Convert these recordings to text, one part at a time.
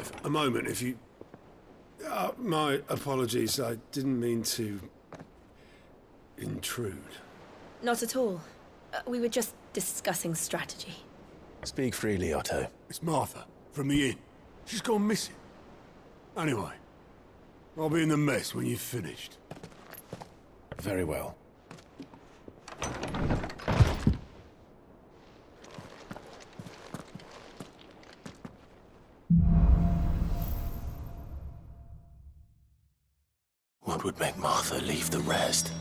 Clive, a moment, if you... my apologies, I didn't mean to... intrude. Not at all. We were just discussing strategy. Speak freely, Otto. It's Martha, from the inn. She's gone missing. Anyway, I'll be in the mess when you've finished. Very well. What would make Martha leave the rest?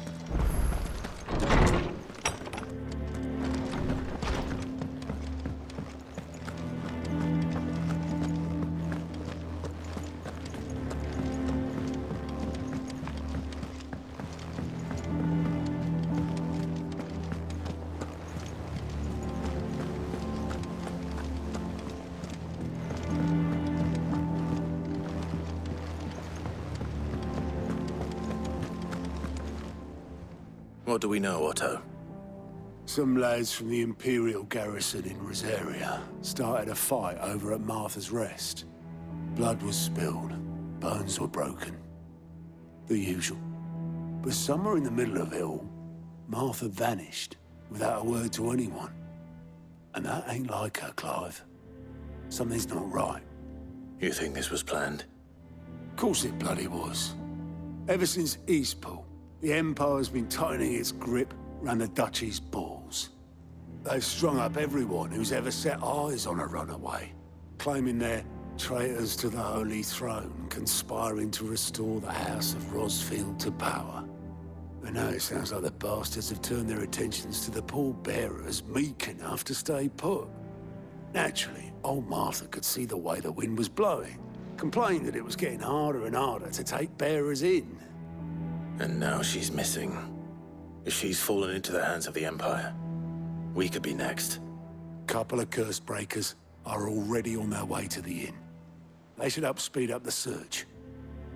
What do we know, Otto? Some lads from the Imperial garrison in Rosaria started a fight over at Martha's Rest. Blood was spilled, bones were broken. The usual. But somewhere in the middle of it all, Martha vanished without a word to anyone. And that ain't like her, Clive. Something's not right. You think this was planned? Of course it bloody was. Ever since Eastpool, the Empire's been tightening its grip round the Duchy's balls. They've strung up everyone who's ever set eyes on a runaway, claiming they're traitors to the Holy Throne, conspiring to restore the House of Rosfield to power. And now it sounds like the bastards have turned their attentions to the pallbearers meek enough to stay put. Naturally, old Martha could see the way the wind was blowing, complained that it was getting harder and harder to take bearers in. And now she's missing. If she's fallen into the hands of the Empire, we could be next. Couple of curse breakers are already on their way to the inn. They should help speed up the search.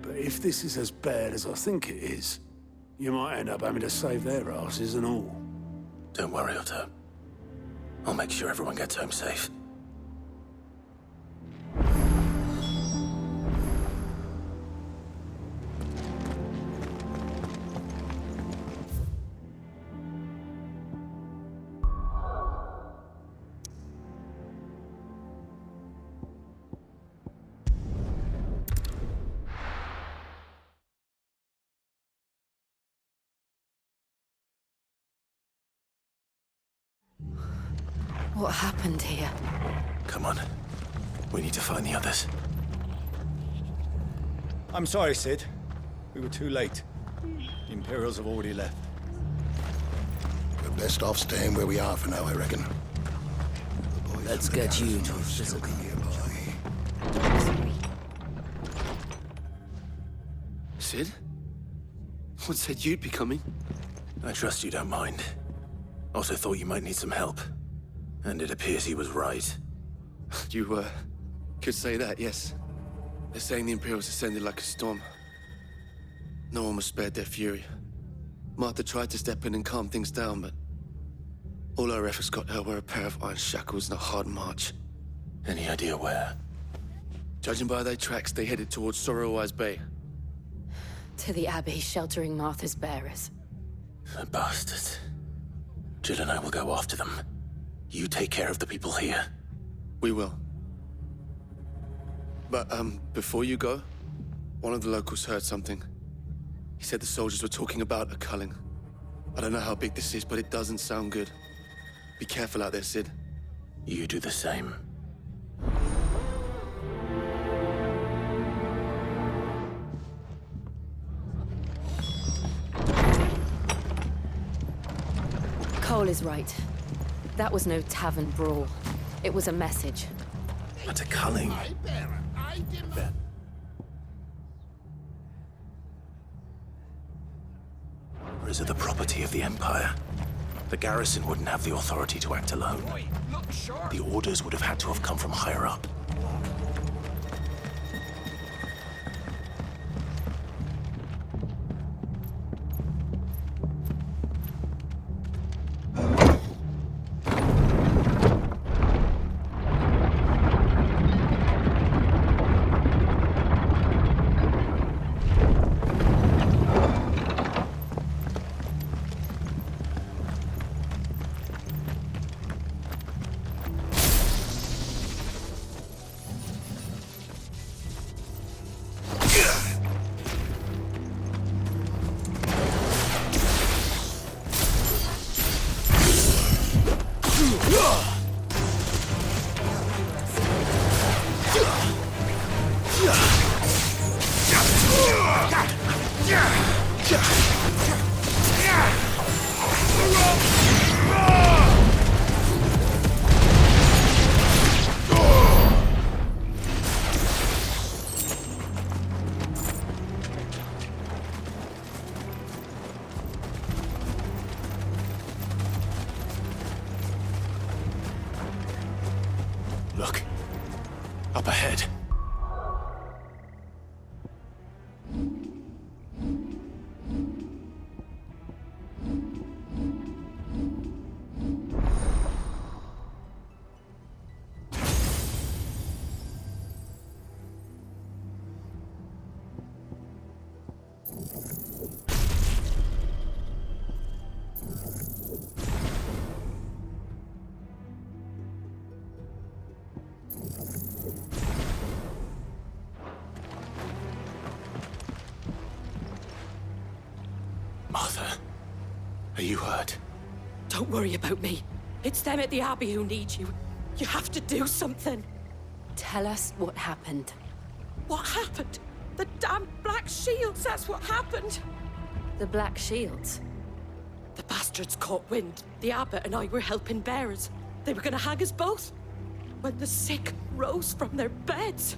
But if this is as bad as I think it is, you might end up having to save their asses and all. Don't worry, Otto. I'll make sure everyone gets home safe. What happened here? Come on. We need to find the others. I'm sorry, Sid. We were too late. The Imperials have already left. We're best off staying where we are for now, I reckon. Let's get you to a physical. Sid? What said you'd be coming? I trust you don't mind. Otto thought you might need some help. And it appears he was right. You, could say that, yes. They're saying the Imperials descended like a storm. No one was spared their fury. Martha tried to step in and calm things down, but all our efforts got her were a pair of iron shackles and a hard march. Any idea where? Judging by their tracks, they headed towards Sorrowwise Bay. To the Abbey sheltering Martha's bearers. The bastards. Jill and I will go after them. You take care of the people here. We will. But, before you go, one of the locals heard something. He said the soldiers were talking about a culling. I don't know how big this is, but it doesn't sound good. Be careful out there, Sid. You do the same. Cole is right. That was no tavern brawl. It was a message. But a culling. Bearers are the property of the Empire. The garrison wouldn't have the authority to act alone. The orders would have had to have come from higher up. Are you hurt? Don't worry about me. It's them at the Abbey who need you. You have to do something. Tell us what happened. What happened? The damn Black Shields, that's what happened. The Black Shields? The bastards caught wind. The abbot and I were helping bearers. They were gonna hang us both. When the sick rose from their beds,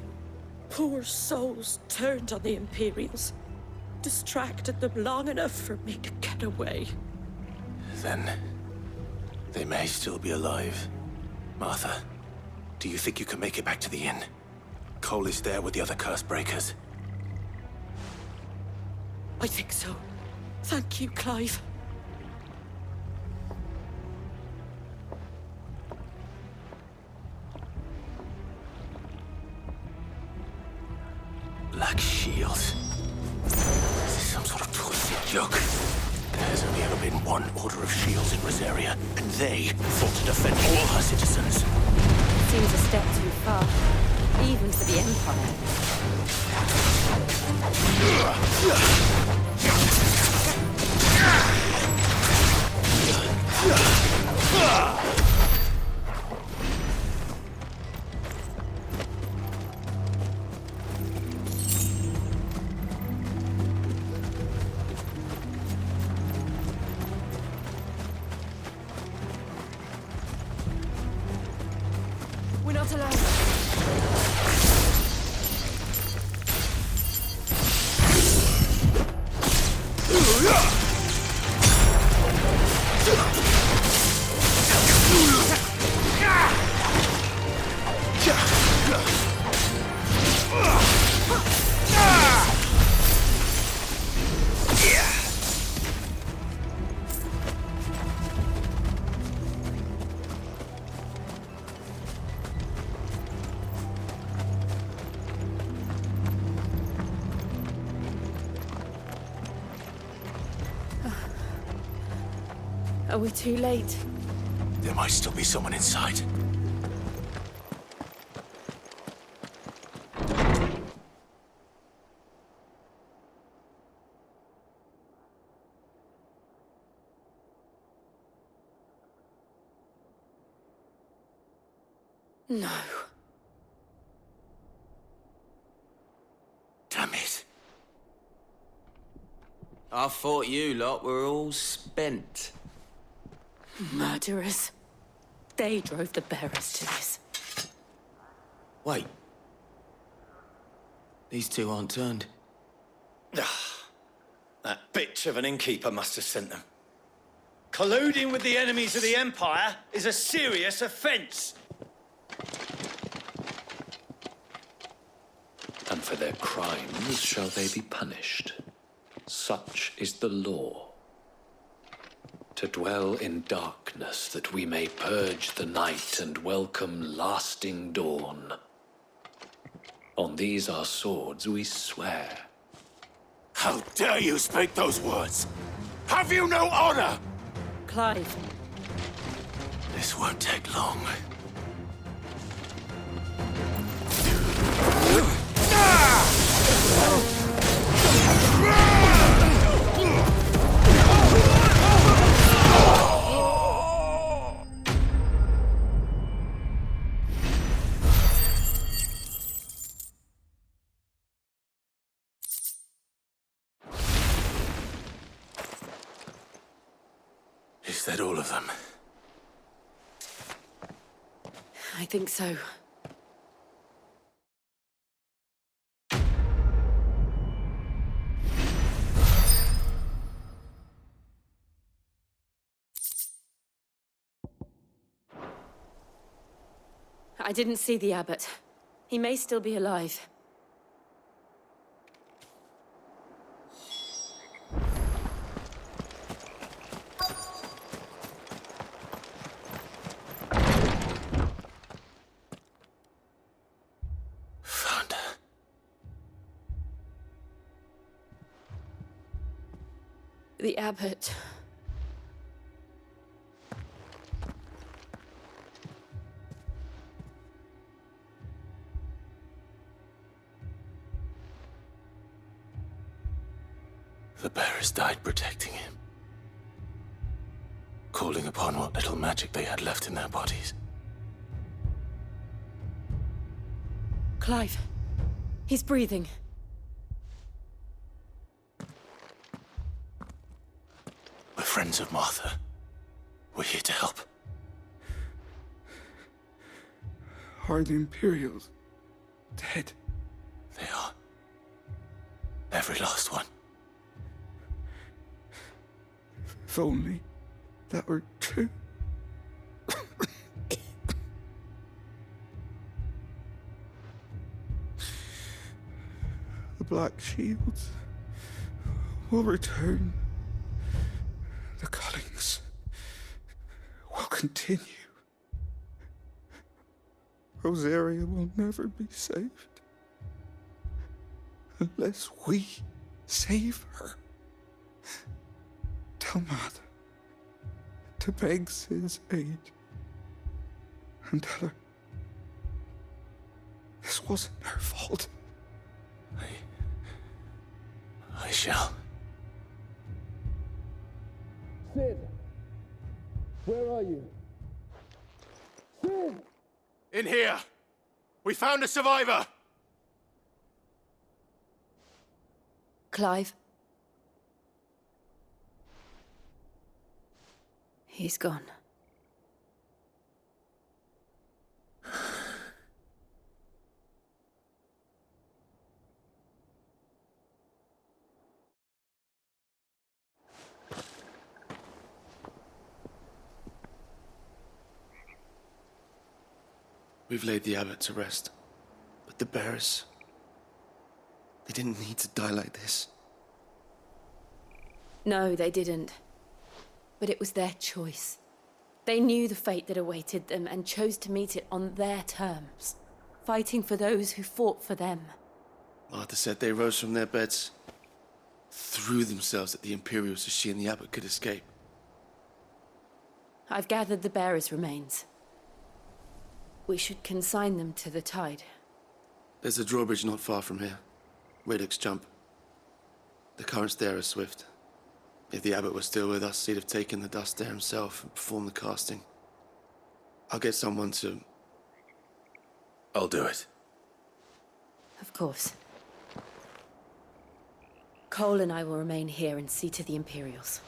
poor souls turned on the Imperials. Distracted them long enough for me to get away. Then they may still be alive. Martha, do you think you can make it back to the inn? Cole is there with the other curse breakers. I think so. Thank you, Clive. Black Shields. Is this some sort of twisted joke? There's only ever been one Order of Shields in Rosaria, and they fought to defend all her citizens. Seems a step too far, even for the Empire. We're not alone. Are we too late? There might still be someone inside. No. Damn it. I thought you lot were all spent. Murderers. They drove the bearers to this. Wait. These two aren't turned. That bitch of an innkeeper must have sent them. Colluding with the enemies of the Empire is a serious offense. And for their crimes shall they be punished. Such is the law. To dwell in darkness that we may purge the night and welcome lasting dawn. On these our swords we swear. How dare you speak those words? Have you no honor? Clive. This won't take long. Is that all of them? I think so. I didn't see the abbot. He may still be alive. Found her. The abbot. The bearers died protecting him. calling upon what little magic they had left in their bodies. Clive. He's breathing. We're friends of Martha. We're here to help. Are the Imperials dead? They are. Every last one. If only that were true. The Black Shields will return. The cullings will continue. Rosaria will never be saved unless we save her. Tell Mother to beg Sid's aid and tell her this wasn't her fault. I shall. Sid, where are you? Sid! In here! We found a survivor! Clive. He's gone. We've laid the abbot to rest. But the bearers... they didn't need to die like this. No, they didn't. But it was their choice. They knew the fate that awaited them and chose to meet it on their terms, fighting for those who fought for them. Martha said they rose from their beds, threw themselves at the Imperials so she and the abbot could escape. I've gathered the bearers' remains. We should consign them to the tide. There's a drawbridge not far from here. Radix jump. The currents there are swift. If the abbot was still with us, he'd have taken the dust there himself and performed the casting. I'll get someone to... I'll do it. Of course. Cole and I will remain here and see to the Imperials.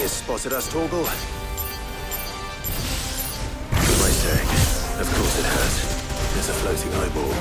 Spotted us, Torgal? What am I saying? Of course it has. There's a floating eyeball.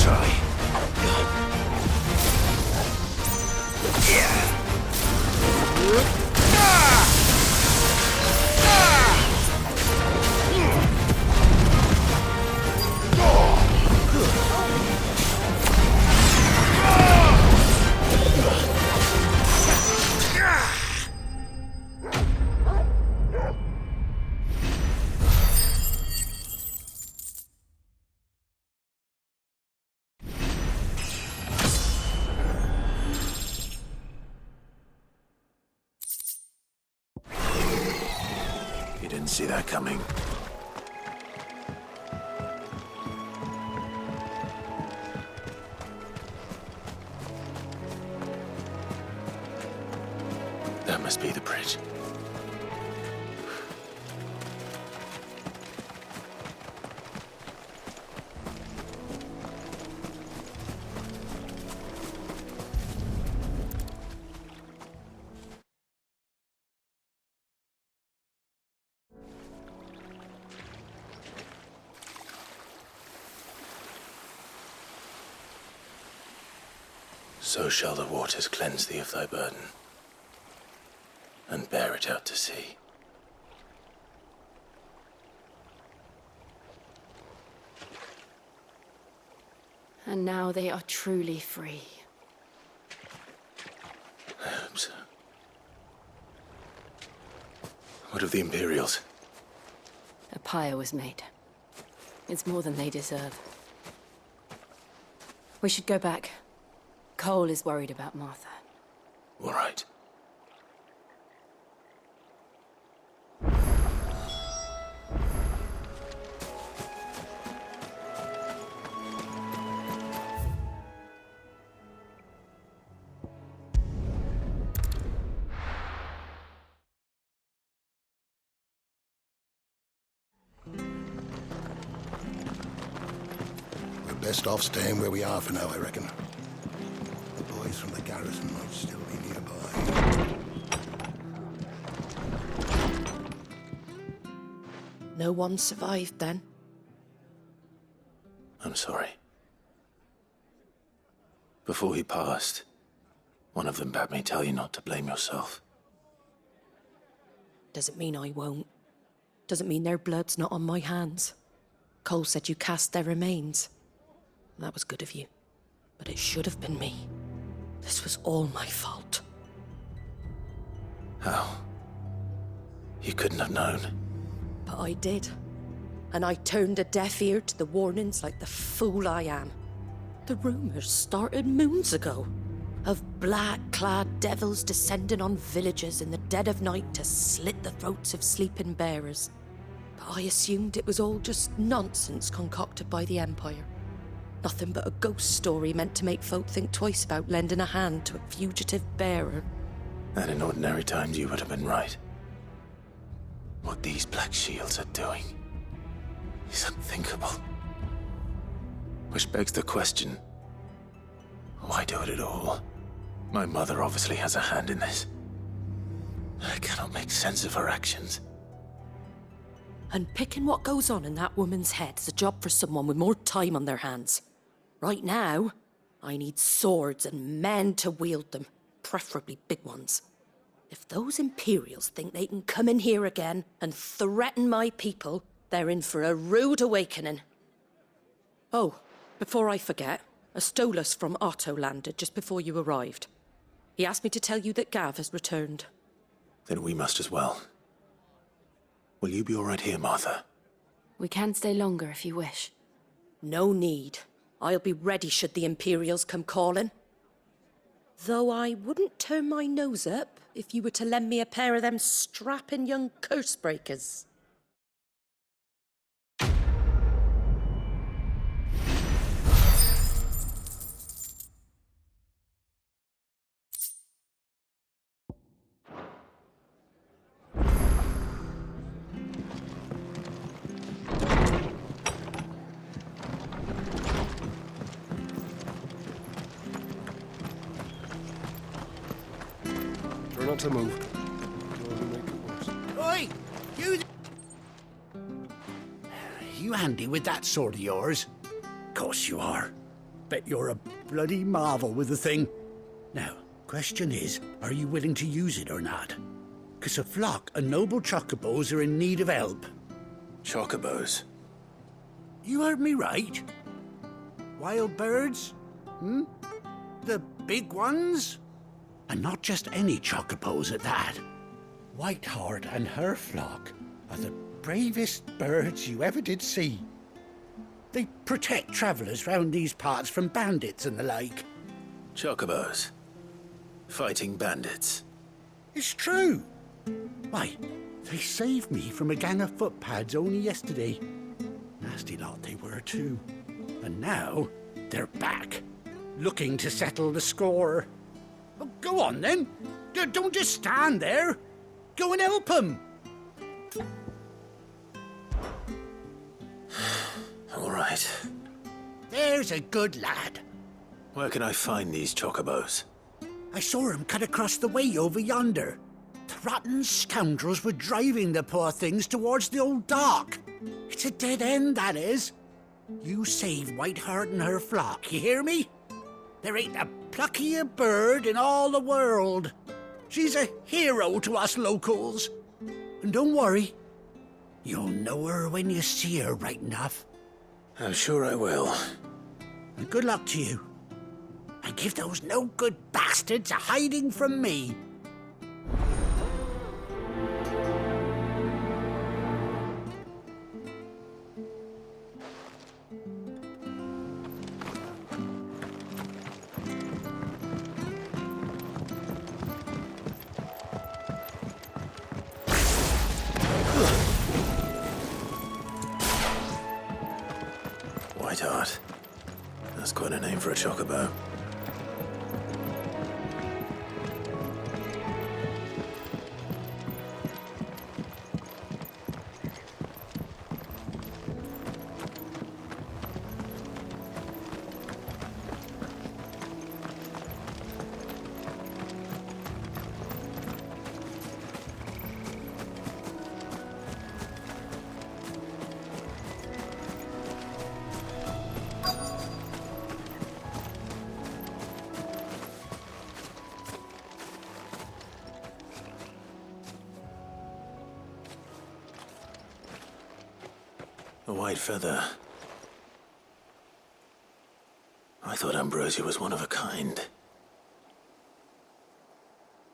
try. You didn't see that coming. That must be the bridge. So shall the waters cleanse thee of thy burden, and bear it out to sea. And now they are truly free. I hope so. What of the Imperials? A pyre was made. It's more than they deserve. We should go back. Cole is worried about Martha. All right. We're best off staying where we are for now, I reckon. The boys from the garrison might still be nearby. No one survived then? I'm sorry. Before he passed, one of them bade me tell you not to blame yourself. Doesn't mean I won't. Doesn't mean their blood's not on my hands. Cole said you cast their remains. That was good of you. But it should have been me. This was all my fault. How? You couldn't have known. But I did. And I turned a deaf ear to the warnings like the fool I am. The rumors started moons ago. Of black-clad devils descending on villages in the dead of night to slit the throats of sleeping bearers. But I assumed it was all just nonsense concocted by the Empire. Nothing but a ghost story meant to make folk think twice about lending a hand to a fugitive bearer. And in ordinary times you would have been right. What these Black Shields are doing is unthinkable. Which begs the question, why do it at all? My mother obviously has a hand in this. I cannot make sense of her actions. And picking what goes on in that woman's head is a job for someone with more time on their hands. Right now, I need swords and men to wield them, preferably big ones. If those Imperials think they can come in here again and threaten my people, they're in for a rude awakening. Oh, before I forget, a Stolas from Otto landed just before you arrived. He asked me to tell you that Gav has returned. Then we must as well. Will you be all right here, Martha? We can stay longer if you wish. No need. I'll be ready should the Imperials come calling. Though I wouldn't turn my nose up if you were to lend me a pair of them strapping young curse-breakers. Try not to move. It'll only make it worse. Oi! You handy with that sword of yours? Of course you are. Bet you're a bloody marvel with the thing. Now, question is, are you willing to use it or not? 'Cause a flock of noble chocobos are in need of help. Chocobos? You heard me right. Wild birds? The big ones? And not just any chocobos at that. Whiteheart and her flock are the bravest birds you ever did see. They protect travellers round these parts from bandits and the like. Chocobos? Fighting bandits? It's true. Why, they saved me from a gang of footpads only yesterday. Nasty lot they were too. And now they're back, looking to settle the score. Oh, go on then. Don't just stand there. Go and help them. All right. There's a good lad. Where can I find these chocobos? I saw him cut across the way over yonder. The rotten scoundrels were driving the poor things towards the old dock. It's a dead end, that is. You save Whiteheart and her flock, you hear me? There ain't a pluckier bird in all the world. She's a hero to us locals. And don't worry, you'll know her when you see her right enough. I'm sure I will. And good luck to you. And give those no-good bastards a hiding from me. Whiteheart. That's quite a name for a chocobo. A white feather. I thought Ambrosia was one of a kind.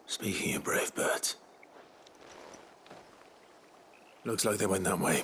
Speaking of brave birds. Looks like they went that way.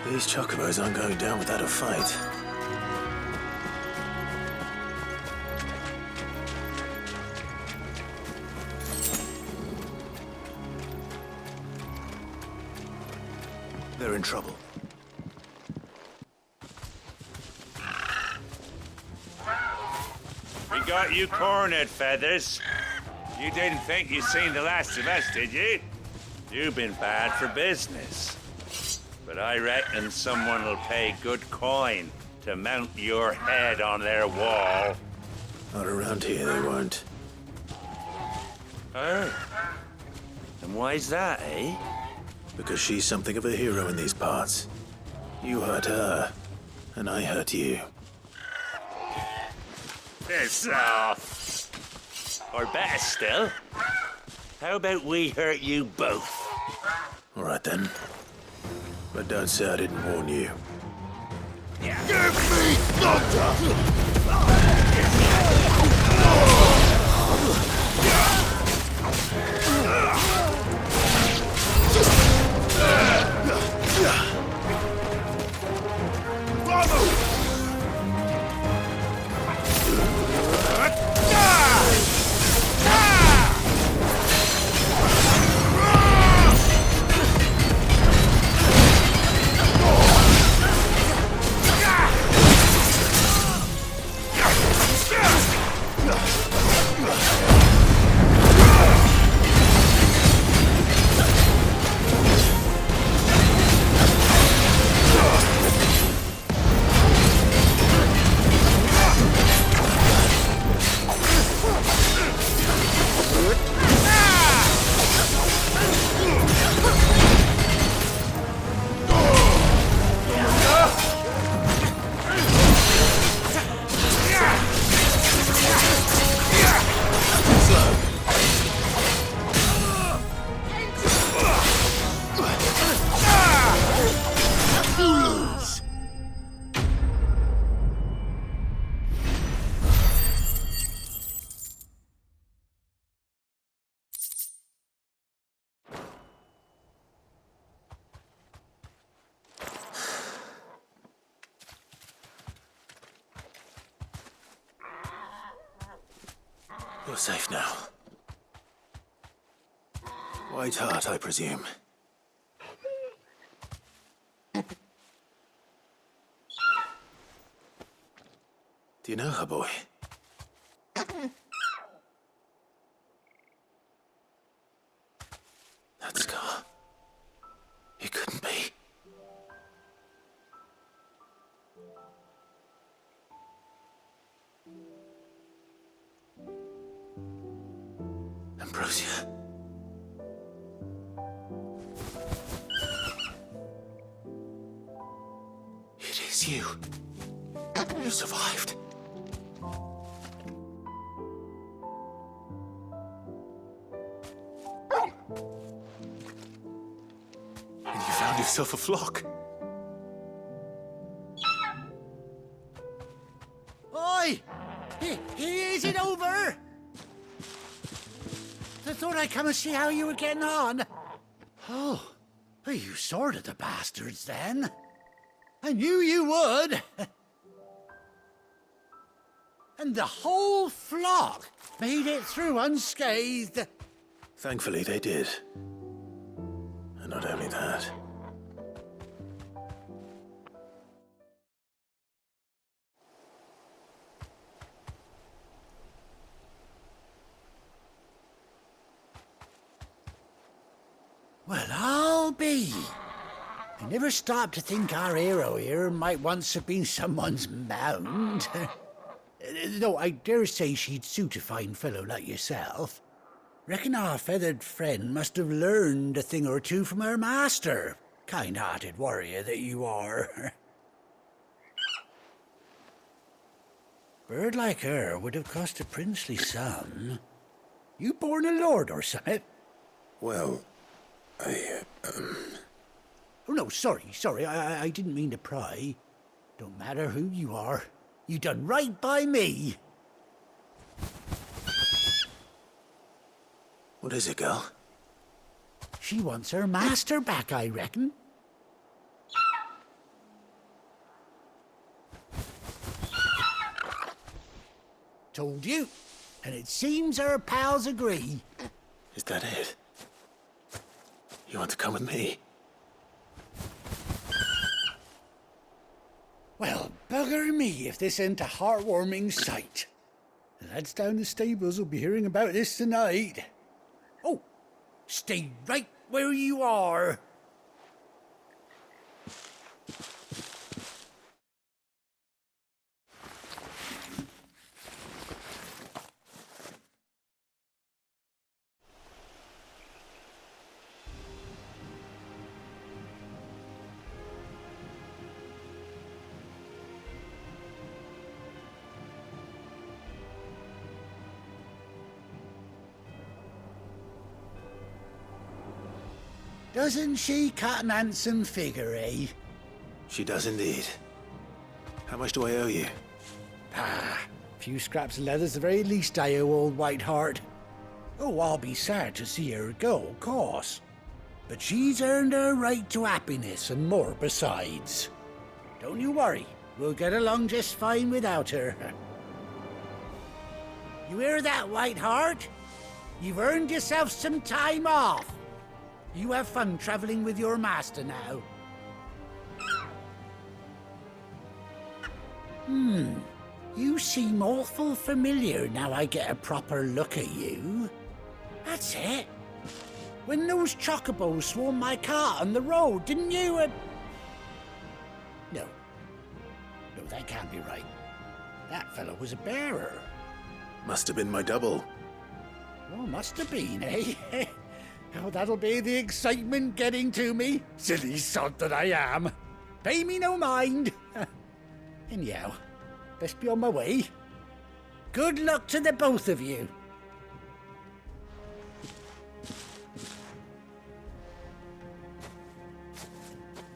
These chocobos aren't going down without a fight. They're in trouble. We got you cornered, Feathers. You didn't think you'd seen the last of us, did you? You've been bad for business. But I reckon someone will pay good coin to mount your head on their wall. Not around here, they won't. Oh? And why's that, eh? Because she's something of a hero in these parts. You hurt her, and I hurt you. Piss off. Or better still, how about we hurt you both? All right then. But don't say I didn't warn you. Give me thunder! You're safe now. White Heart, I presume. Do you know her, boy? That scar. It couldn't be. Ambrosia. It is you. You survived. And you found yourself a flock. Oi! Is it over? I thought I'd come and see how you were getting on. Oh, well, you sorted the bastards then. I knew you would. And the whole flock made it through unscathed. Thankfully, they did. And not only that. Well, I'll be. I never stopped to think our hero here might once have been someone's mount. Though I dare say she'd suit a fine fellow like yourself. Reckon our feathered friend must have learned a thing or two from her master. Kind-hearted warrior that you are. Bird like her would have cost a princely sum. You born a lord or something? Well, Oh, no, sorry. I didn't mean to pry. Don't matter who you are. You done right by me. What is it, girl? She wants her master back, I reckon. Told you. And it seems her pals agree. Is that it? You want to come with me? Well, bugger me if this ain't a heartwarming sight. The lads down the stables will be hearing about this tonight. Oh, stay right where you are. Doesn't she cut an handsome figure, eh? She does indeed. How much do I owe you? A few scraps of leather's the very least I owe old Whiteheart. Oh, I'll be sad to see her go, of course. But she's earned her right to happiness and more besides. Don't you worry, we'll get along just fine without her. You hear that, Whiteheart? You've earned yourself some time off. You have fun traveling with your master now. You seem awful familiar now I get a proper look at you. That's it. When those chocobos swarmed my cart on the road, didn't you? No, that can't be right. That fellow was a bearer. Must have been my double. Oh, must have been, eh? Oh, that'll be the excitement getting to me. Silly sod that I am. Pay me no mind. Anyhow, best be on my way. Good luck to the both of you.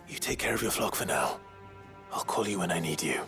You take care of your flock for now. I'll call you when I need you.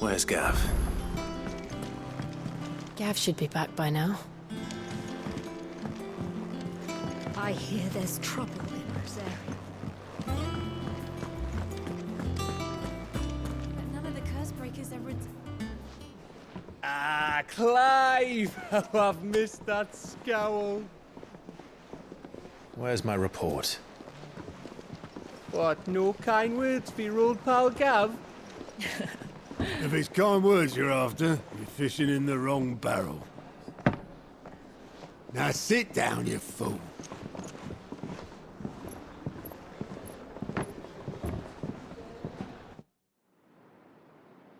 Where's Gav? Gav should be back by now. I hear there's trouble in Rosaria. None of the curse breakers ever... Ah, Clive! How I've missed that scowl. Where's my report? What, no kind words for your old pal Gav? If it's kind words you're after, you're fishing in the wrong barrel. Now sit down, you fool.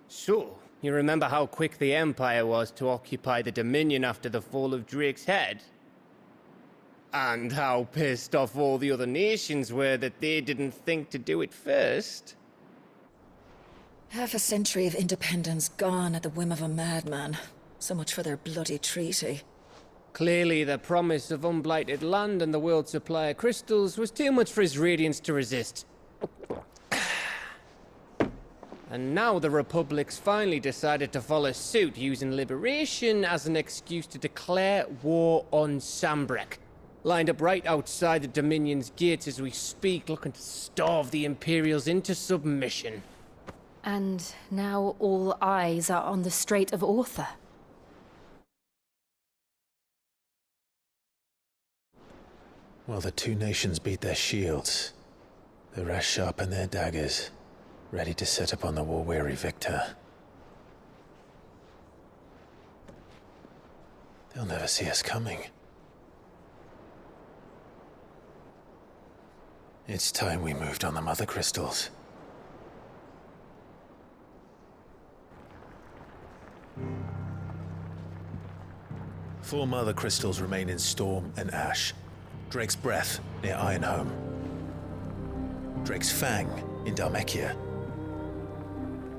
So, you remember how quick the Empire was to occupy the Dominion after the fall of Drake's head? And how pissed off all the other nations were that they didn't think to do it first? Half a century of independence gone at the whim of a madman. So much for their bloody treaty. Clearly, the promise of unblighted land and the world's supply of crystals was too much for his radiance to resist. And now the Republic's finally decided to follow suit, using liberation as an excuse to declare war on Sambrek. Lined up right outside the Dominion's gates as we speak, looking to starve the Imperials into submission. And now all eyes are on the Strait of Author. Well, the two nations beat their shields. The rest sharpen their daggers, ready to set upon the war-weary victor. They'll never see us coming. It's time we moved on the Mother Crystals. Four Mother Crystals remain in Storm and Ash. Drake's Breath near Ironhome. Drake's Fang in Dhalmekia.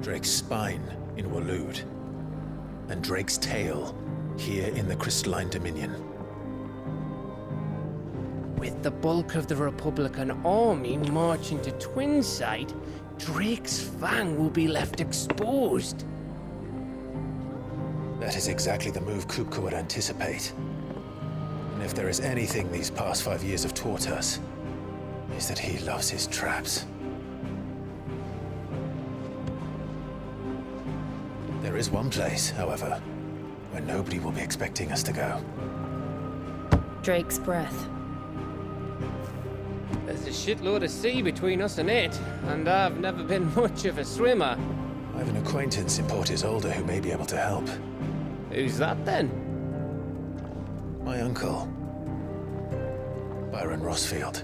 Drake's Spine in Waloed. And Drake's Tail here in the Crystalline Dominion. With the bulk of the Republican army marching to Twinside, Drake's Fang will be left exposed. That is exactly the move Kupka would anticipate. And if there is anything these past 5 years have taught us, is that he loves his traps. There is one place, however, where nobody will be expecting us to go. Drake's Breath. There's a shitload of sea between us and it, and I've never been much of a swimmer. I have an acquaintance in Port Isolde who may be able to help. Who's that then? My uncle, Byron Rosfield.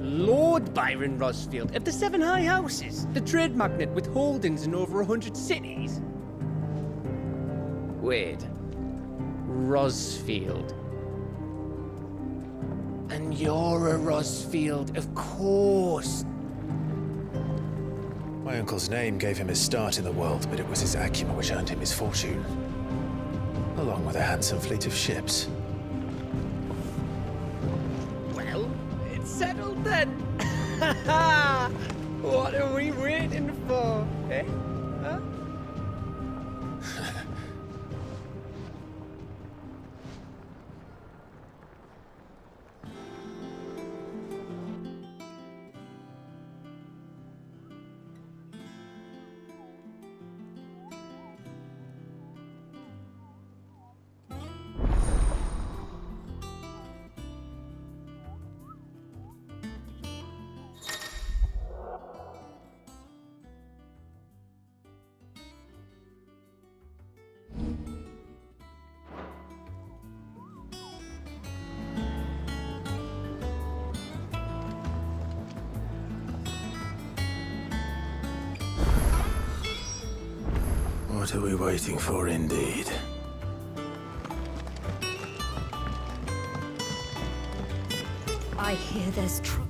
Lord Byron Rosfield of the Seven High Houses, the trade magnate with holdings in over 100 cities. Wait, Rosfield. And you're a Rosfield, of course. My uncle's name gave him his start in the world, but it was his acumen which earned him his fortune. Along with a handsome fleet of ships. Well, it's settled then. What are we waiting for, eh? Huh? What are we waiting for, indeed? I hear there's trouble.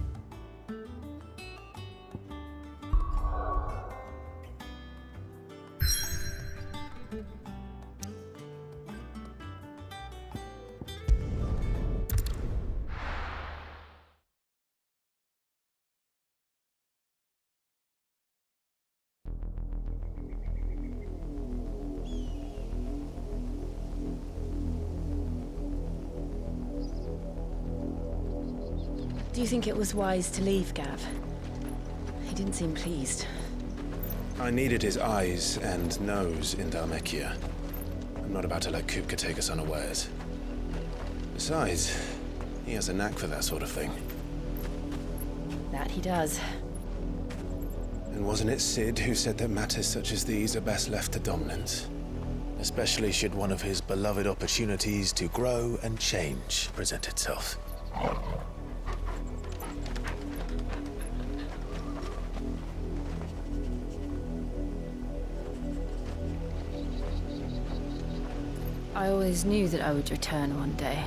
Do you think it was wise to leave, Gav? He didn't seem pleased. I needed his eyes and nose in Dhalmekia. I'm not about to let Kupka take us unawares. Besides, he has a knack for that sort of thing. That he does. And wasn't it Sid who said that matters such as these are best left to dominance? Especially should one of his beloved opportunities to grow and change present itself. I always knew that I would return one day.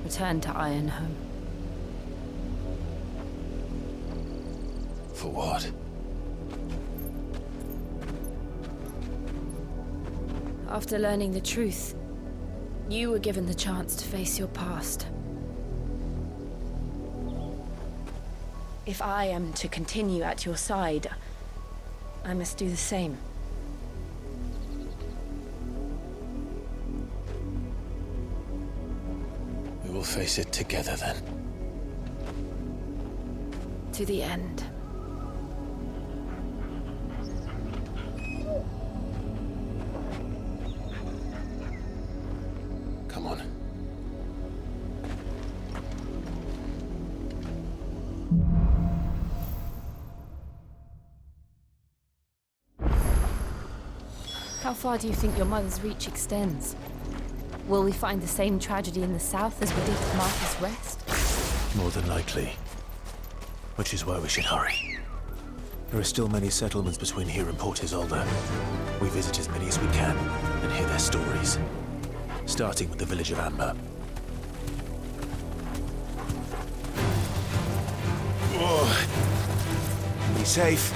Return to Ironhome. For what? After learning the truth, you were given the chance to face your past. If I am to continue at your side, I must do the same. We will face it together then. To the end. Come on. How far do you think your mother's reach extends? Will we find the same tragedy in the south as we did at Martha's Rest? More than likely. Which is why we should hurry. There are still many settlements between here and Port Isolde. We visit as many as we can and hear their stories. Starting with the village of Amber. Be safe.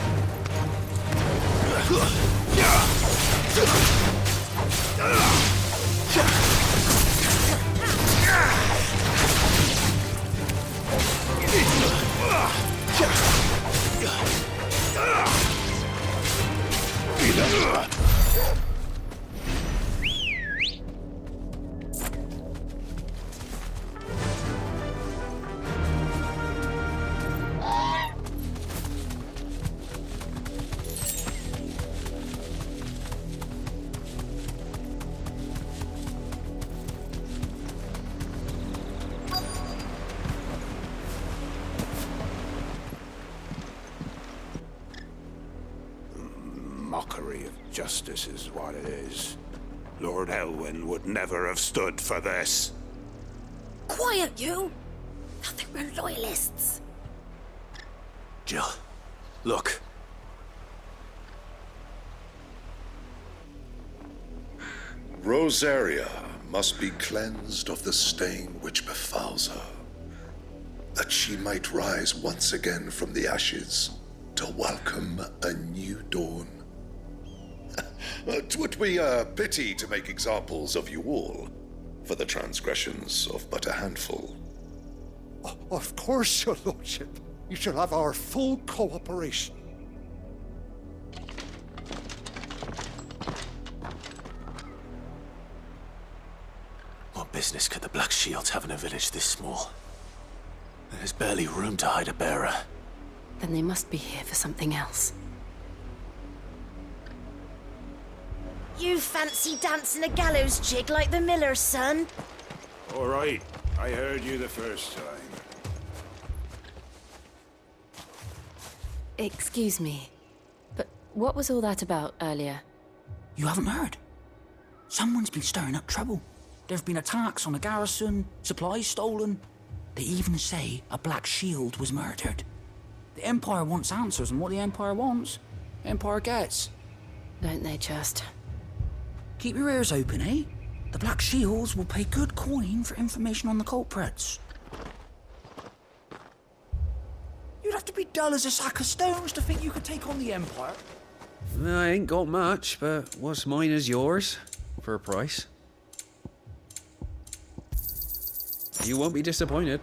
Mockery of justice is what it is. Lord Elwyn would never have stood for this. Quiet, you! Nothing, we're loyalists. Jill, look. Rosaria must be cleansed of the stain which befouls her, that she might rise once again from the ashes to welcome a new dawn. 'Twould be a pity to make examples of you all for the transgressions of but a handful. Of course, your lordship. You shall have our full cooperation. What business could the Black Shields have in a village this small? There's barely room to hide a bearer. Then they must be here for something else. You fancy dancing a gallows jig like the miller's son? All right, I heard you the first time. Excuse me, but what was all that about earlier? You haven't heard? Someone's been stirring up trouble. There've been attacks on the garrison, supplies stolen. They even say a Black Shield was murdered. The Empire wants answers, and what the Empire wants, Empire gets. Don't they just? Keep your ears open, eh? The Black Shields will pay good coin for information on the culprits. You'd have to be dull as a sack of stones to think you could take on the Empire. I ain't got much, but what's mine is yours, for a price. You won't be disappointed.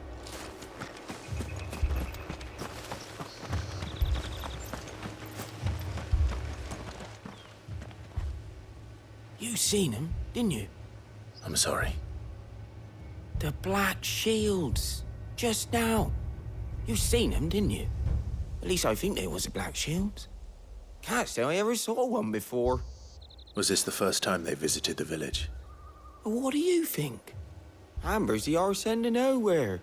You seen him, didn't you? I'm sorry. The Black Shields. Just now. You seen them, didn't you? At least I think they was the Black Shields. Can't say I ever saw one before. Was this the first time they visited the village? What do you think? Amber's the arse end of nowhere.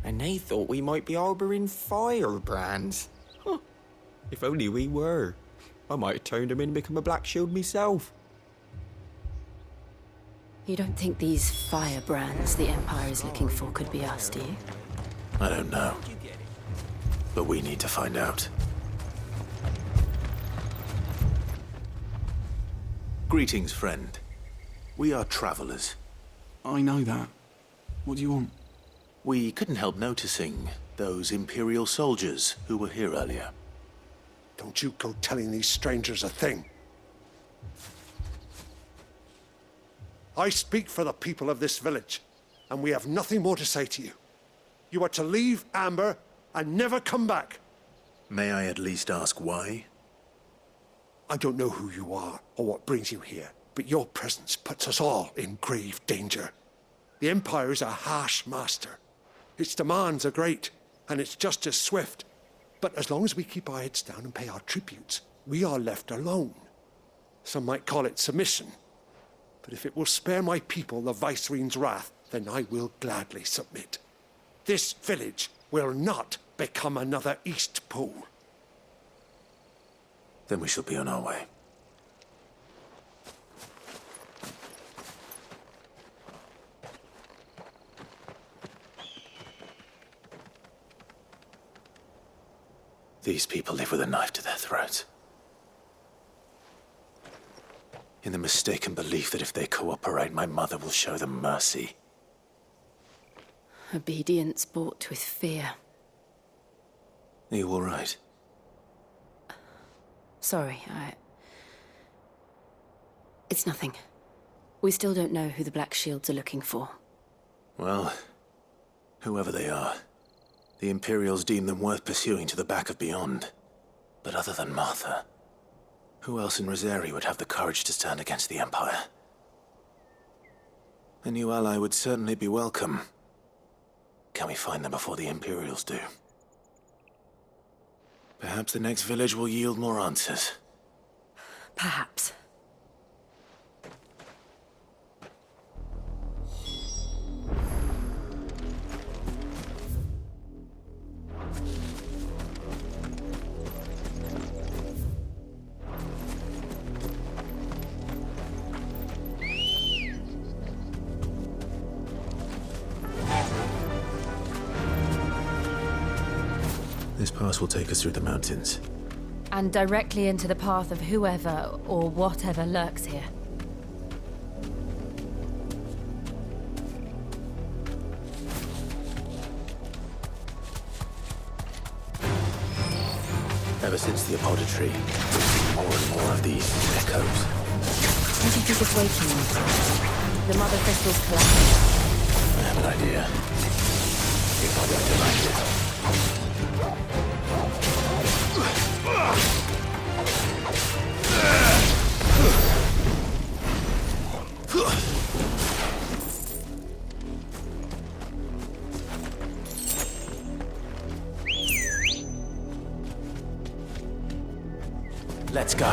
And they thought we might be harbouring firebrands. Huh. If only we were. I might have turned them in and become a Black Shield myself. You don't think these firebrands the Empire is looking for could be us, do you? I don't know. But we need to find out. Greetings, friend. We are travelers. I know that. What do you want? We couldn't help noticing those Imperial soldiers who were here earlier. Don't you go telling these strangers a thing. I speak for the people of this village, and we have nothing more to say to you. You are to leave Amber and never come back. May I at least ask why? I don't know who you are or what brings you here, but your presence puts us all in grave danger. The Empire is a harsh master. Its demands are great, and its justice swift. But as long as we keep our heads down and pay our tributes, we are left alone. Some might call it submission. But if it will spare my people the Viceroy's wrath, then I will gladly submit. This village will not become another East Pool. Then we shall be on our way. These people live with a knife to their throats. In the mistaken belief that if they cooperate, my mother will show them mercy. Obedience bought with fear. Are you all right? Sorry, It's nothing. We still don't know who the Black Shields are looking for. Well, whoever they are, the Imperials deem them worth pursuing to the back of beyond. But other than Martha, who else in Rosari would have the courage to stand against the Empire? A new ally would certainly be welcome. Can we find them before the Imperials do? Perhaps the next village will yield more answers. Perhaps. This pass will take us through the mountains. And directly into the path of whoever or whatever lurks here. Ever since the apothecary, we've seen more and more of these echoes. What do you think is waking them? The Mother Crystal's collapsing. I have an idea. If I don't like it. Let's go.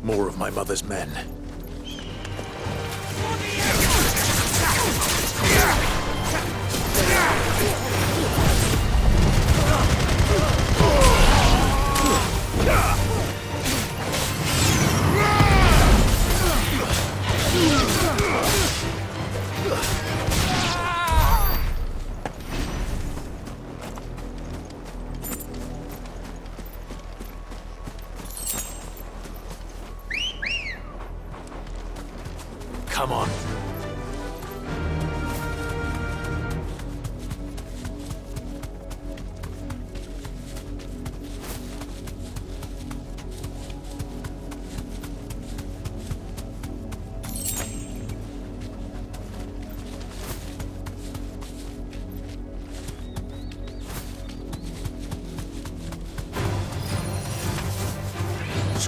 More of my mother's men. Come on.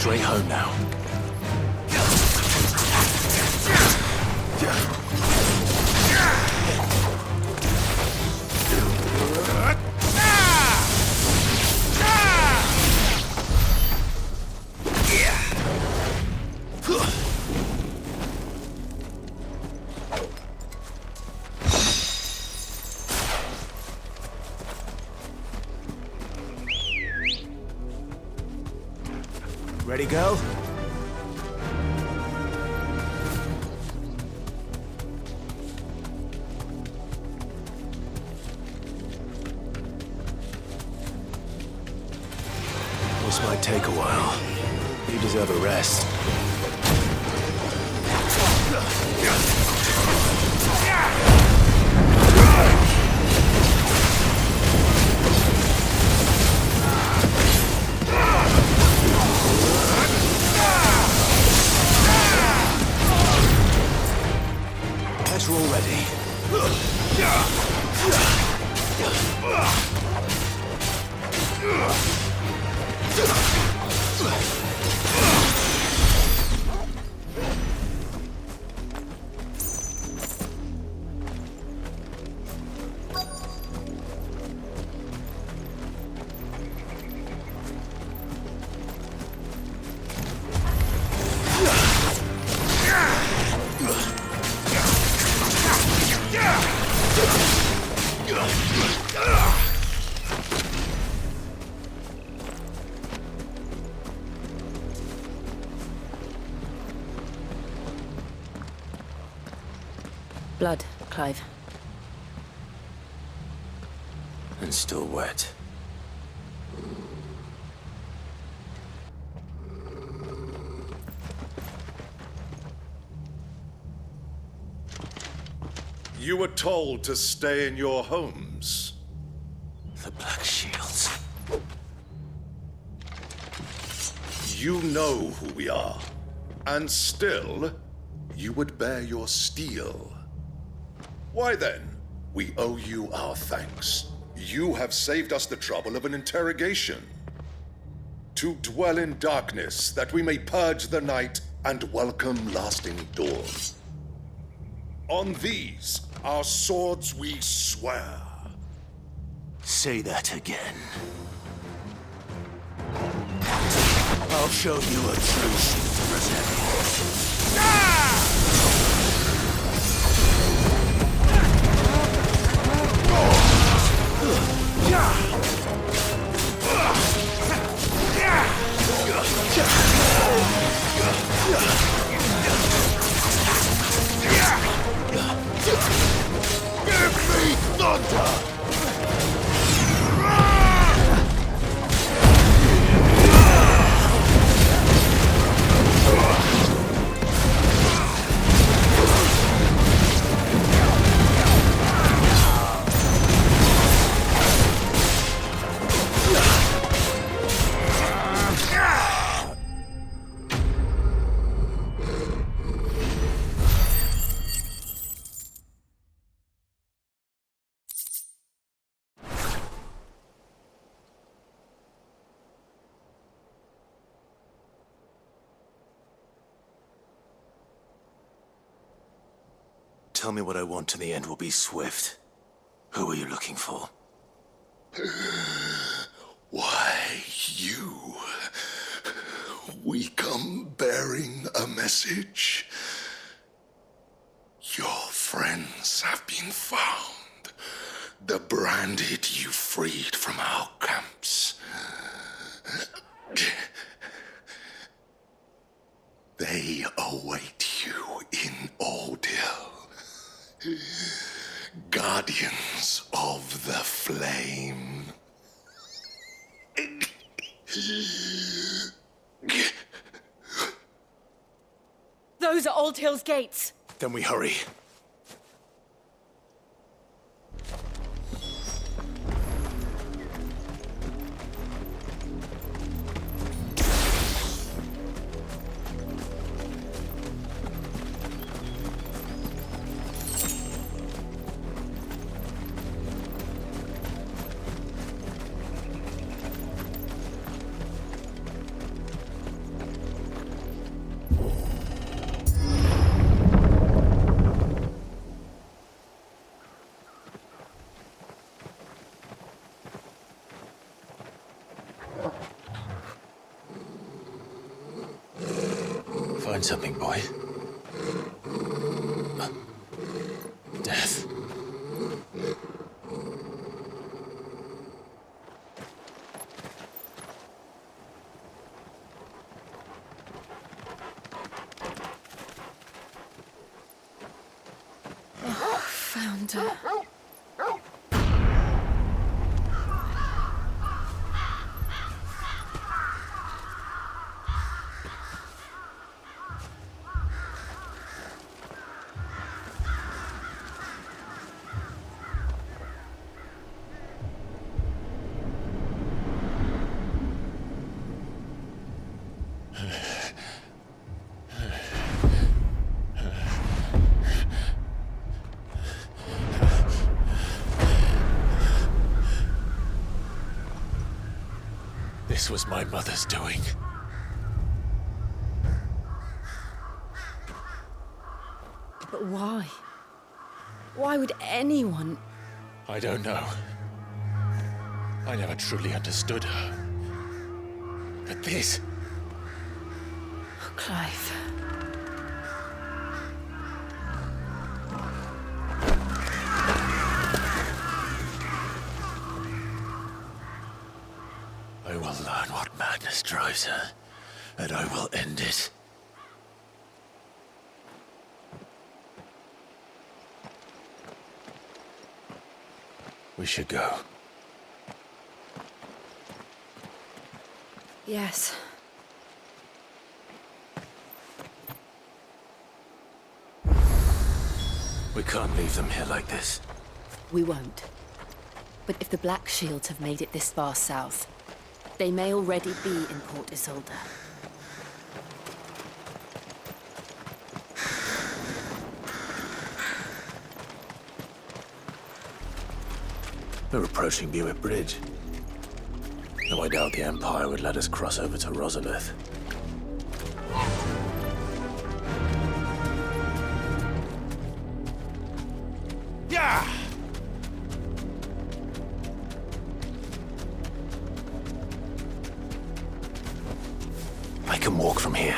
straight home now. Ready, go? This might take a while. You deserve a rest. We're all ready. Blood, Clive. And still wet. You were told to stay in your homes. The Black Shields. You know who we are. And still, you would bear your steel. Why then, we owe you our thanks. You have saved us the trouble of an interrogation. To dwell in darkness, that we may purge the night and welcome lasting dawn. On these, our swords we swear. Say that again. I'll show you a true shield present. Give me thunder! Tell me what I want and the end will be swift. Who are you looking for? Why, you. We come bearing a message. Your friends have been found. The branded you freed from our camps. They await you in Ordeal. Guardians of the Flame. Those are Old Hill's gates. Then we hurry. Find something, boy. Death. Found her. This was my mother's doing. But why? Why would anyone... I don't know. I never truly understood her. But this... Oh, Clive. I will learn what madness drives her, and I will end it. We should go. Yes. We can't leave them here like this. We won't. But if the Black Shields have made it this far south, they may already be in Port Isolde. We're approaching Buick Bridge. Though I doubt the Empire would let us cross over to Rosalith. Yeah! I can walk from here.